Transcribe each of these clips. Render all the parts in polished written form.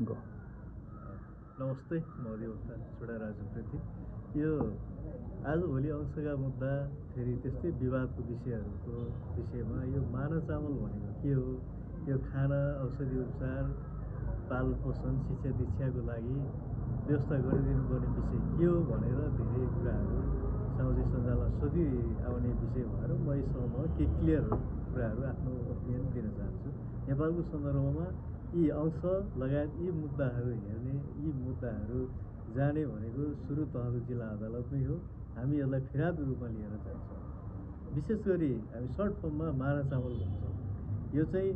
Go नमस्ते महोदय छोडा राजुप्रति यो आजभोलि अंशका मुद्दा फेरि त्यस्तै विवादको विषयमा यो मानव चामल भनेको के हो, यो खाना औषधि उपचार पालपोषण शिक्षा दीक्षाको लागि व्यवस्था गरिदिनुपर्ने विषय के हो भनेर धेरै कुराहरू सामाजिक सञ्जालमा सोधि आउने विषय भएर म यी समूहमा के क्लियर कुराहरू आफ्नो ओपिनियन दिन चाहन्छु। नेपालको सन्दर्भमा यी अंश लगायत यी मुद्दाहरू हेर्ने, यी मुद्दाहरू जाने भनेको सुरु तहको जिल्ला अदालतमै हो। हामी यसलाई फिर्यादको रूपमा लिएर जान्छौँ। विशेष गरी हामी सर्ट फर्ममा माना चामल भन्छौँ। यो चाहिँ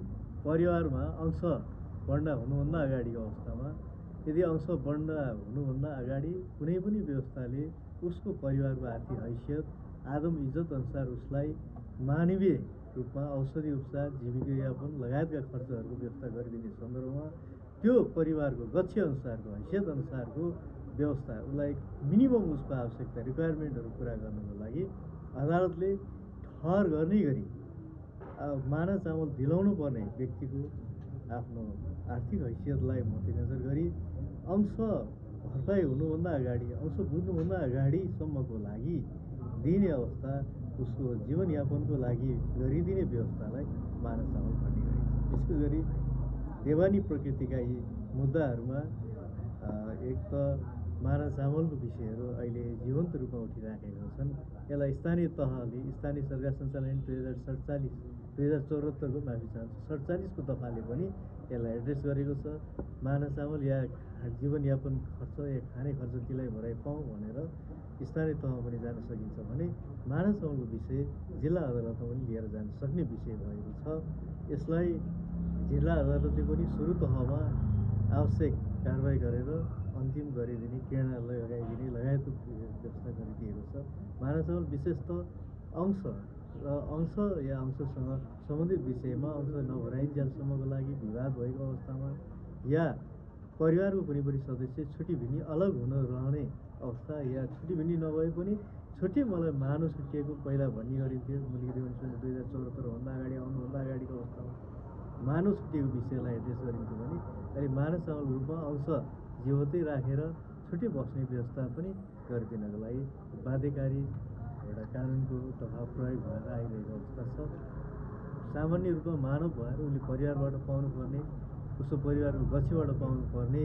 परिवारमा अंश बढ्दा हुनुभन्दा अगाडिको अवस्थामा, यदि अंश बढ्दा हुनुभन्दा अगाडि कुनै पनि व्यवस्थाले उसको परिवारको आर्थिक हैसियत, आदम इज्जत अनुसार उसलाई मानवीय रूपमा औषधि उपचार, जीविकोयापन लगायतका खर्चहरूको व्यवस्था गरिदिने सन्दर्भमा त्यो परिवारको गच्छे अनुसारको हैसियत अनुसारको व्यवस्था, उसलाई मिनिमम उसको आवश्यकता रिक्वायरमेन्टहरू पुरा गर्नको लागि अदालतले ठहर गर्ने गरी माना चामल दिलाउनु पर्ने व्यक्तिको आफ्नो आर्थिक हैसियतलाई मध्यनजर गरी अंश भर्पाई हुनुभन्दा अगाडि, अंश बुझ्नुभन्दा अगाडिसम्मको लागि दिने अवस्था, उसको जीवनयापनको लागि गरिदिने व्यवस्थालाई माना चामल भन्ने गरिन्छ। विशेष गरी देवानी प्रकृतिका यी मुद्दाहरूमा एक त माना चामलको विषयहरू अहिले जीवन्त रूपमा उठिराखेका छन्। यसलाई स्थानीय तहले, स्थानीय सरकार सञ्चालन ऐन 2074को माफी चाहन्छु, 47को दफाले पनि यसलाई एड्रेस गरेको छ। माना चामल या जीवनयापन खर्च या खाने खर्च तिलाई भराइ पाउँ भनेर स्थानीय तहमा पनि जान सकिन्छ भने माना चामलको विषय जिल्ला अदालतमा पनि लिएर जान सक्ने विषय भएको छ। यसलाई जिल्ला अदालतले पनि सुरु तहमा आवश्यक कारबाही गरेर अन्तिम गरिदिने, किर्णालाई लगाइदिने लगायतको व्यवस्था गरिदिएको छ। माना चामल विशेषतः अंश र अंश या अंशसँग सम्बन्धित विषयमा अंश नभराइन्जेलसम्मको लागि विवाद भएको अवस्थामा या परिवारको कुनै पनि सदस्य छुट्टी भिन्नी अलग हुन रहने अवस्था या छुट्टी भिन्नी नभए पनि छुट्टी मलाई मानो छुट्टिएको पहिला भन्ने गरिन्थ्यो। मुलुकी 2074 भन्दा अगाडि आउनुभन्दा अगाडिको अवस्थामा मानो छुट्टिएको विषयलाई एड्रेस गरिन्थ्यो भने अहिले मानव चामल रूपमा अंश जीवतै राखेर छुट्टी बस्ने व्यवस्था पनि गरिदिनको लागि बाध्यकारी एउटा कानुनको दफा प्रयोग भएर आइरहेको अवस्था छ। सामान्य रूपमा मानव भएर उसले परिवारबाट पाउनुपर्ने, उसको परिवारको गच्छेबाट पाउनुपर्ने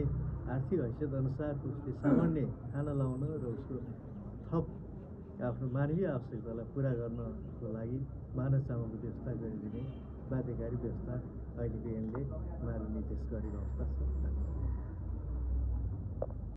आर्थिक हैसियत अनुसार उसले सामान्य खाना लाउन र उसको थप आफ्नो मानवीय आवश्यकतालाई पुरा गर्नको लागि मानव चामलको व्यवस्था गरिदिने बाध्यकारी व्यवस्था अहिलेको ऐनले निर्देश गरेको अवस्था छ।